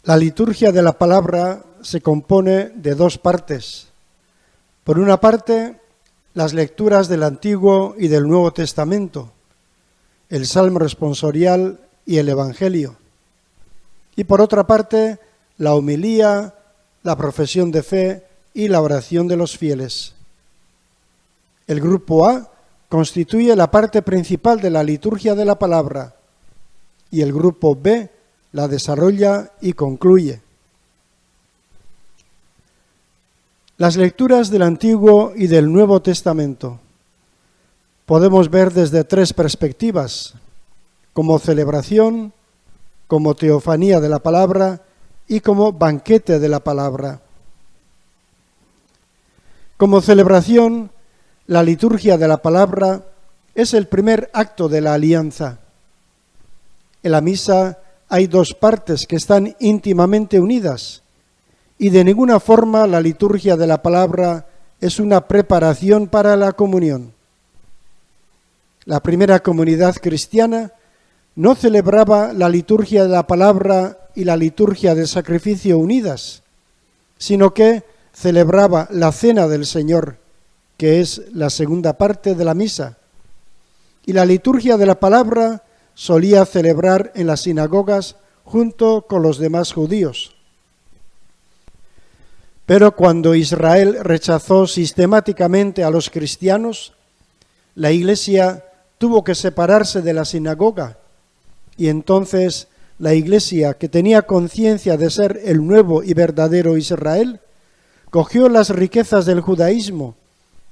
La liturgia de la palabra se compone de dos partes. Por una parte, las lecturas del Antiguo y del Nuevo Testamento, el Salmo responsorial y el Evangelio. Y por otra parte, la homilía, la profesión de fe y la oración de los fieles. El grupo A constituye la parte principal de la liturgia de la palabra y el grupo B la desarrolla y concluye. Las lecturas del Antiguo y del Nuevo Testamento podemos ver desde tres perspectivas: como celebración, como teofanía de la palabra y como banquete de la palabra. Como celebración, la liturgia de la palabra es el primer acto de la alianza. En la misa hay dos partes que están íntimamente unidas y de ninguna forma la liturgia de la palabra es una preparación para la comunión. La primera comunidad cristiana no celebraba la liturgia de la palabra y la liturgia del sacrificio unidas, sino que celebraba la cena del Señor, que es la segunda parte de la misa, y la liturgia de la palabra solía celebrar en las sinagogas junto con los demás judíos. Pero cuando Israel rechazó sistemáticamente a los cristianos, la Iglesia tuvo que separarse de la sinagoga, y entonces la Iglesia, que tenía conciencia de ser el nuevo y verdadero Israel, cogió las riquezas del judaísmo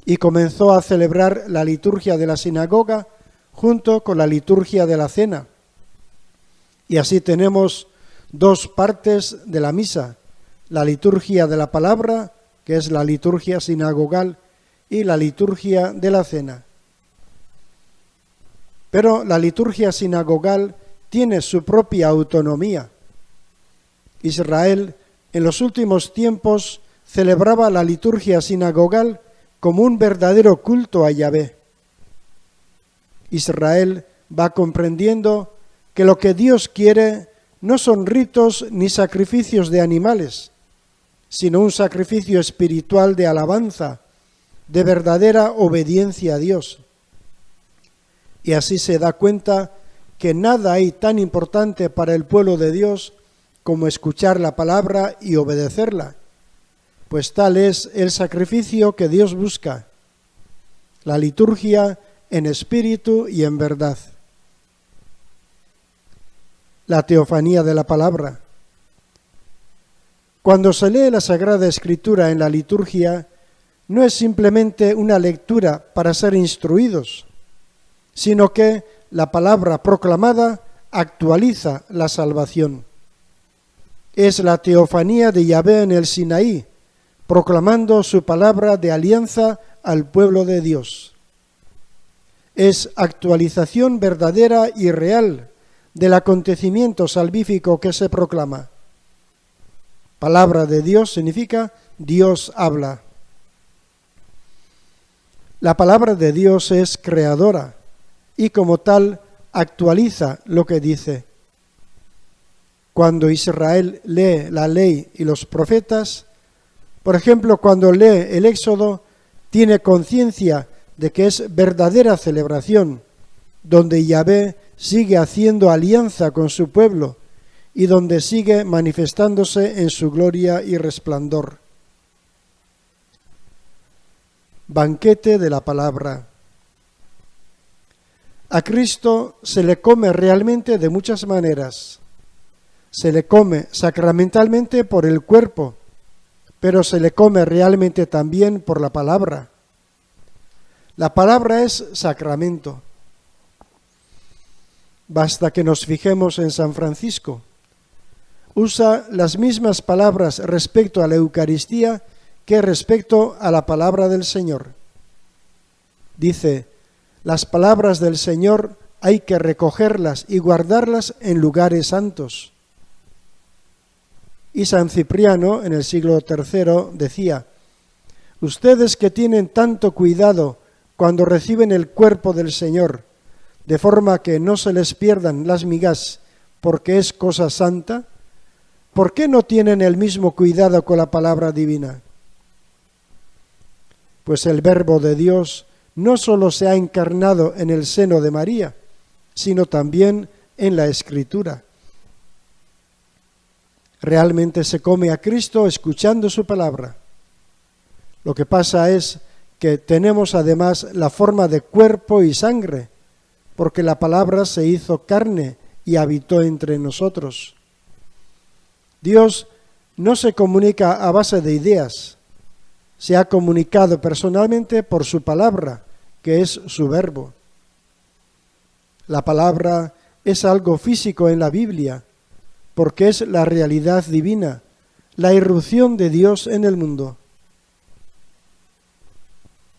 y comenzó a celebrar la liturgia de la sinagoga junto con la liturgia de la cena. Y así tenemos dos partes de la misa: la liturgia de la palabra, que es la liturgia sinagogal, y la liturgia de la cena. Pero la liturgia sinagogal tiene su propia autonomía. Israel en los últimos tiempos celebraba la liturgia sinagogal como un verdadero culto a Yahvé. Israel va comprendiendo que lo que Dios quiere no son ritos ni sacrificios de animales, sino un sacrificio espiritual de alabanza, de verdadera obediencia a Dios. Y así se da cuenta que nada hay tan importante para el pueblo de Dios como escuchar la palabra y obedecerla, pues tal es el sacrificio que Dios busca, la liturgia en espíritu y en verdad. La teofanía de la palabra. Cuando se lee la Sagrada Escritura en la liturgia, no es simplemente una lectura para ser instruidos, sino que la palabra proclamada actualiza la salvación. Es la teofanía de Yahvé en el Sinaí, proclamando su palabra de alianza al pueblo de Dios. Es actualización verdadera y real del acontecimiento salvífico que se proclama. Palabra de Dios significa Dios habla. La palabra de Dios es creadora y como tal actualiza lo que dice. Cuando Israel lee la ley y los profetas, por ejemplo, cuando lee el Éxodo, tiene conciencia de que es verdadera celebración, donde Yahvé sigue haciendo alianza con su pueblo y donde sigue manifestándose en su gloria y resplandor. Banquete de la palabra. A Cristo se le come realmente de muchas maneras. Se le come sacramentalmente por el cuerpo, pero se le come realmente también por la palabra. La palabra es sacramento. Basta que nos fijemos en San Francisco. Usa las mismas palabras respecto a la Eucaristía que respecto a la palabra del Señor. Dice: las palabras del Señor hay que recogerlas y guardarlas en lugares santos. Y San Cipriano, en el siglo III, decía: ustedes que tienen tanto cuidado cuando reciben el cuerpo del Señor, de forma que no se les pierdan las migas porque es cosa santa, ¿por qué no tienen el mismo cuidado con la palabra divina? Pues el Verbo de Dios no solo se ha encarnado en el seno de María, sino también en la Escritura. Realmente se come a Cristo escuchando su palabra. Lo que pasa es que tenemos además la forma de cuerpo y sangre, porque la palabra se hizo carne y habitó entre nosotros. Dios no se comunica a base de ideas, se ha comunicado personalmente por su palabra, que es su verbo. La palabra es algo físico en la Biblia, porque es la realidad divina, la irrupción de Dios en el mundo.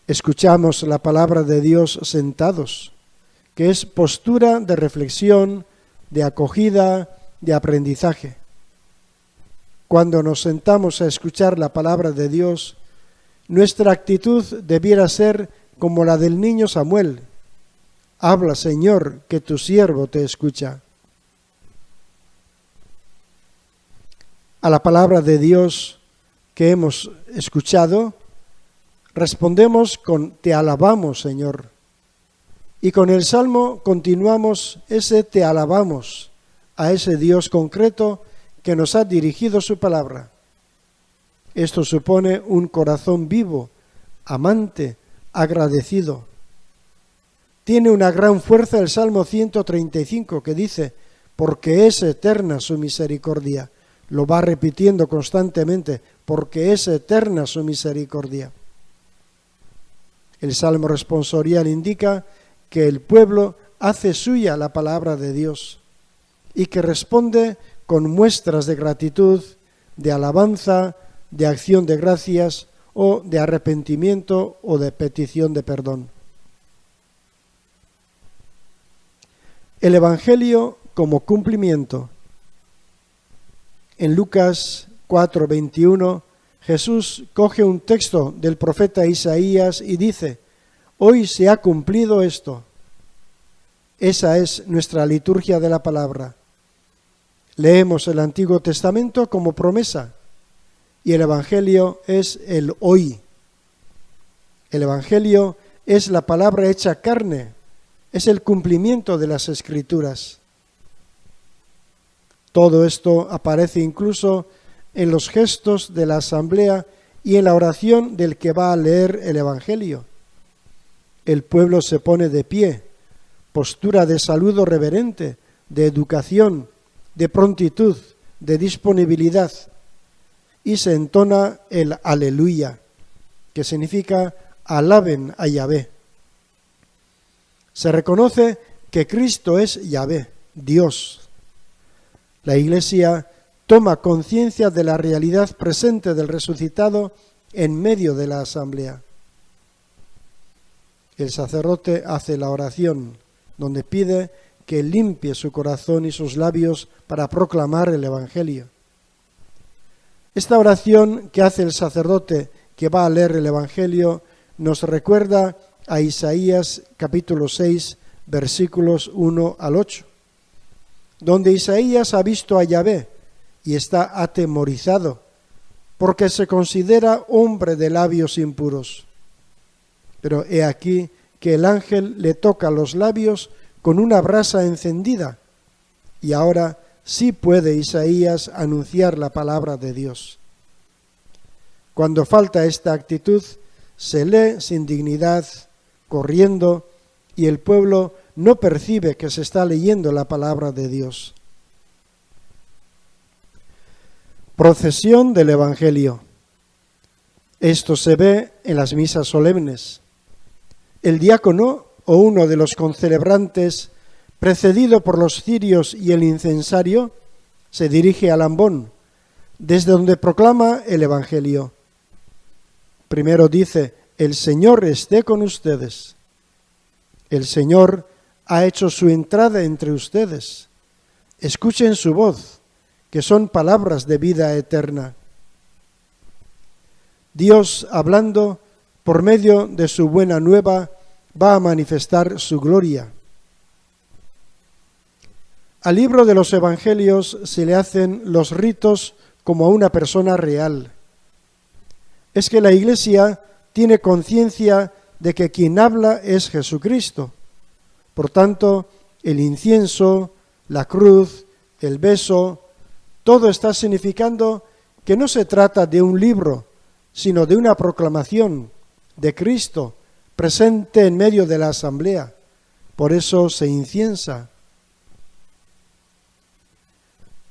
Escuchamos la palabra de Dios sentados, que es postura de reflexión, de acogida, de aprendizaje. Cuando nos sentamos a escuchar la palabra de Dios, nuestra actitud debiera ser como la del niño Samuel. Habla, Señor, que tu siervo te escucha. A la palabra de Dios que hemos escuchado, respondemos con te alabamos, Señor. Y con el Salmo continuamos ese te alabamos a ese Dios concreto que nos ha dirigido su palabra. Esto supone un corazón vivo, amante, agradecido. Tiene una gran fuerza el Salmo 135 que dice, porque es eterna su misericordia. Lo va repitiendo constantemente, porque es eterna su misericordia. El Salmo responsorial indica que el pueblo hace suya la palabra de Dios y que responde con muestras de gratitud, de alabanza, de acción de gracias o de arrepentimiento o de petición de perdón. El Evangelio como cumplimiento. En Lucas 4:21, Jesús coge un texto del profeta Isaías y dice, hoy se ha cumplido esto. Esa es nuestra liturgia de la palabra. Leemos el Antiguo Testamento como promesa y el Evangelio es el hoy. El Evangelio es la palabra hecha carne, es el cumplimiento de las Escrituras. Todo esto aparece incluso en los gestos de la asamblea y en la oración del que va a leer el Evangelio. El pueblo se pone de pie, postura de saludo reverente, de educación, de prontitud, de disponibilidad, y se entona el aleluya, que significa alaben a Yahvé. Se reconoce que Cristo es Yahvé, Dios. La Iglesia toma conciencia de la realidad presente del resucitado en medio de la asamblea. El sacerdote hace la oración, donde pide que limpie su corazón y sus labios para proclamar el Evangelio. Esta oración que hace el sacerdote que va a leer el Evangelio nos recuerda a Isaías capítulo 6, versículos 1 al 8, donde Isaías ha visto a Yahvé y está atemorizado, porque se considera hombre de labios impuros. Pero he aquí que el ángel le toca los labios con una brasa encendida, y ahora sí puede Isaías anunciar la palabra de Dios. Cuando falta esta actitud, se lee sin dignidad, corriendo, y el pueblo no percibe que se está leyendo la palabra de Dios. Procesión del Evangelio. Esto se ve en las misas solemnes. El diácono o uno de los concelebrantes, precedido por los cirios y el incensario, se dirige al ambón, desde donde proclama el Evangelio. Primero dice, el Señor esté con ustedes. El Señor ha hecho su entrada entre ustedes. Escuchen su voz, que son palabras de vida eterna. Dios, hablando por medio de su buena nueva, va a manifestar su gloria. Al libro de los Evangelios se le hacen los ritos como a una persona real. Es que la Iglesia tiene conciencia de que quien habla es Jesucristo. Por tanto, el incienso, la cruz, el beso, todo está significando que no se trata de un libro, sino de una proclamación de Cristo presente en medio de la asamblea. Por eso se inciensa.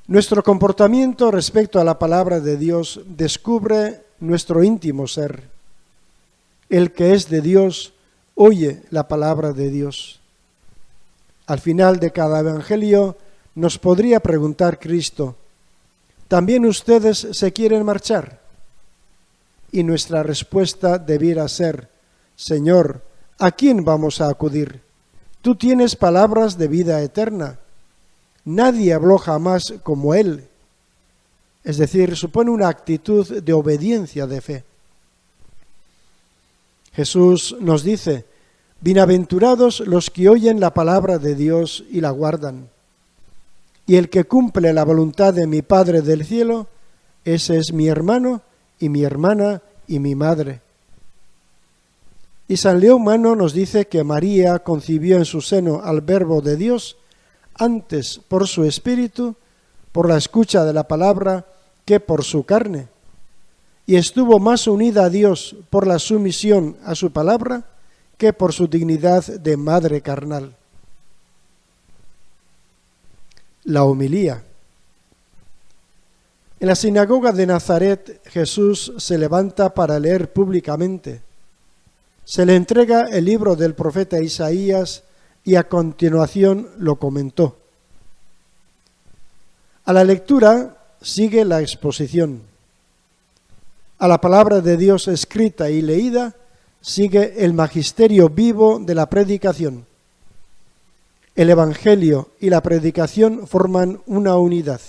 Nuestro comportamiento respecto a la palabra de Dios descubre nuestro íntimo ser. El que es de Dios oye la palabra de Dios. Al final de cada evangelio nos podría preguntar Cristo: ¿también ustedes se quieren marchar? Y nuestra respuesta debiera ser: Señor, ¿a quién vamos a acudir? Tú tienes palabras de vida eterna. Nadie habló jamás como Él. Es decir, supone una actitud de obediencia de fe. Jesús nos dice: bienaventurados los que oyen la palabra de Dios y la guardan. Y el que cumple la voluntad de mi Padre del cielo, ese es mi hermano y mi hermana y mi madre. Y San León Magno nos dice que María concibió en su seno al Verbo de Dios antes por su espíritu, por la escucha de la palabra, que por su carne, y estuvo más unida a Dios por la sumisión a su palabra que por su dignidad de madre carnal. La homilía. En la sinagoga de Nazaret, Jesús se levanta para leer públicamente. Se le entrega el libro del profeta Isaías y a continuación lo comentó. A la lectura sigue la exposición. A la palabra de Dios escrita y leída sigue el magisterio vivo de la predicación. El Evangelio y la predicación forman una unidad.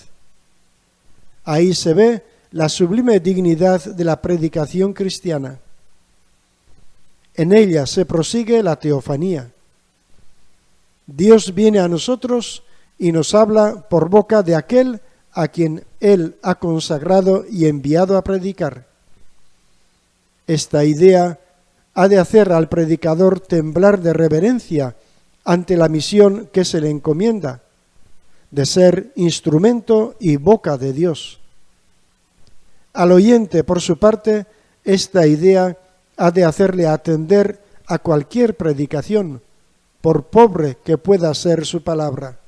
Ahí se ve la sublime dignidad de la predicación cristiana. En ella se prosigue la teofanía. Dios viene a nosotros y nos habla por boca de aquel a quien Él ha consagrado y enviado a predicar. Esta idea ha de hacer al predicador temblar de reverencia ante la misión que se le encomienda, de ser instrumento y boca de Dios. Al oyente, por su parte, esta idea ha de hacerle atender a cualquier predicación, por pobre que pueda ser su palabra.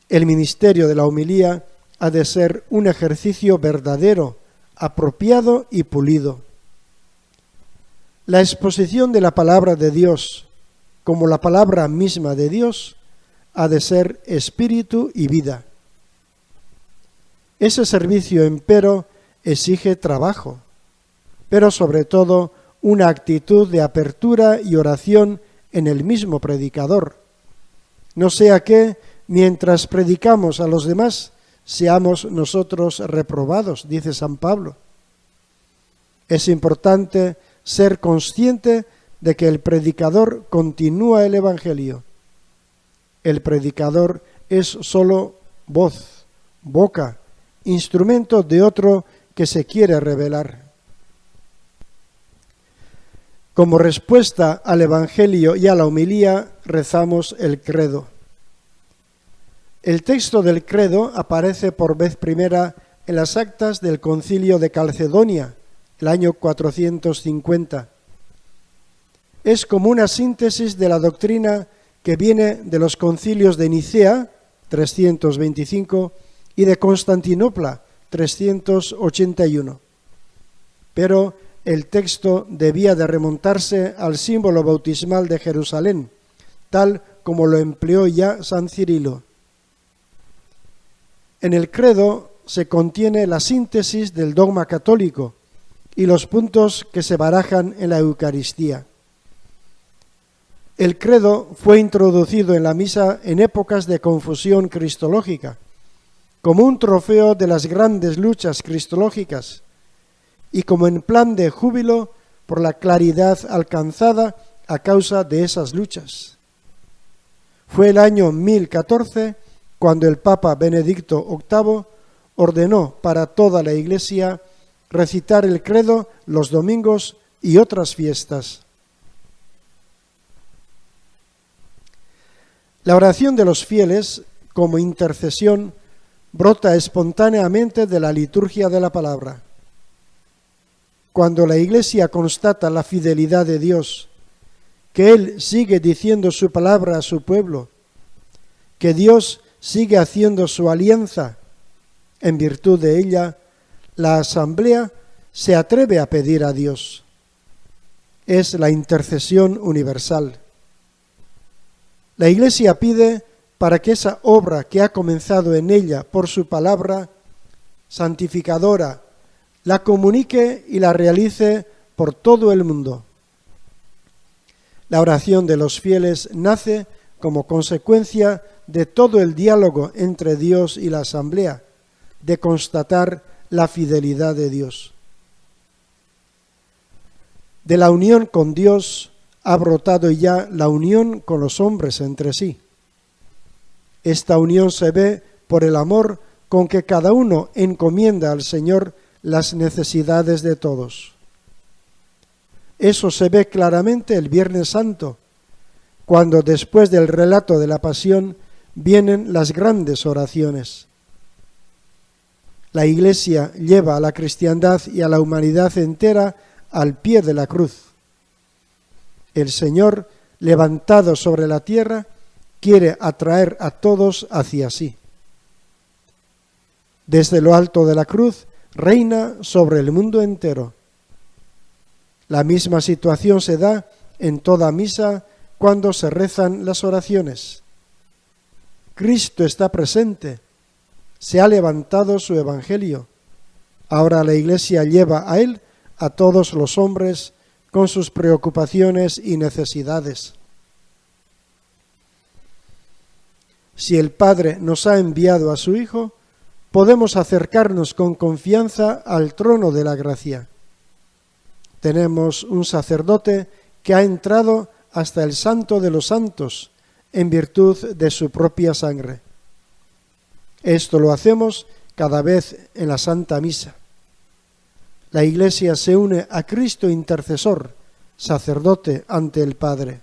El ministerio de la homilía ha de ser un ejercicio verdadero, apropiado y pulido. La exposición de la palabra de Dios, como la palabra misma de Dios, ha de ser espíritu y vida. Ese servicio, empero, exige trabajo, pero sobre todo una actitud de apertura y oración en el mismo predicador. No sea que, mientras predicamos a los demás, seamos nosotros reprobados, dice San Pablo. Es importante ser consciente de que el predicador continúa el Evangelio. El predicador es solo voz, boca, instrumento de otro que se quiere revelar. Como respuesta al Evangelio y a la homilía, rezamos el credo. El texto del credo aparece por vez primera en las actas del Concilio de Calcedonia, el año 450. Es como una síntesis de la doctrina que viene de los concilios de Nicea, 325, y de Constantinopla, 381. Pero el texto debía de remontarse al símbolo bautismal de Jerusalén, tal como lo empleó ya San Cirilo. En el credo se contiene la síntesis del dogma católico y los puntos que se barajan en la Eucaristía. El credo fue introducido en la misa en épocas de confusión cristológica, como un trofeo de las grandes luchas cristológicas y como en plan de júbilo por la claridad alcanzada a causa de esas luchas. Fue el año 1014 cuando el Papa Benedicto VIII ordenó para toda la Iglesia recitar el credo los domingos y otras fiestas. La oración de los fieles, como intercesión, brota espontáneamente de la liturgia de la palabra. Cuando la Iglesia constata la fidelidad de Dios, que Él sigue diciendo su palabra a su pueblo, que Dios sigue haciendo su alianza, en virtud de ella, la asamblea se atreve a pedir a Dios. Es la intercesión universal. La Iglesia pide para que esa obra que ha comenzado en ella por su palabra santificadora, la comunique y la realice por todo el mundo. La oración de los fieles nace como consecuencia de todo el diálogo entre Dios y la asamblea, de constatar la fidelidad de Dios. De la unión con Dios ha brotado ya la unión con los hombres entre sí. Esta unión se ve por el amor con que cada uno encomienda al Señor las necesidades de todos. Eso se ve claramente el Viernes Santo, cuando después del relato de la Pasión vienen las grandes oraciones. La Iglesia lleva a la cristiandad y a la humanidad entera al pie de la cruz. El Señor, levantado sobre la tierra, quiere atraer a todos hacia sí. Desde lo alto de la cruz reina sobre el mundo entero. La misma situación se da en toda misa cuando se rezan las oraciones. Cristo está presente, se ha levantado su Evangelio. Ahora la Iglesia lleva a Él a todos los hombres con sus preocupaciones y necesidades. Si el Padre nos ha enviado a su Hijo, podemos acercarnos con confianza al trono de la gracia. Tenemos un sacerdote que ha entrado hasta el Santo de los Santos en virtud de su propia sangre. Esto lo hacemos cada vez en la Santa Misa. La Iglesia se une a Cristo intercesor, sacerdote ante el Padre.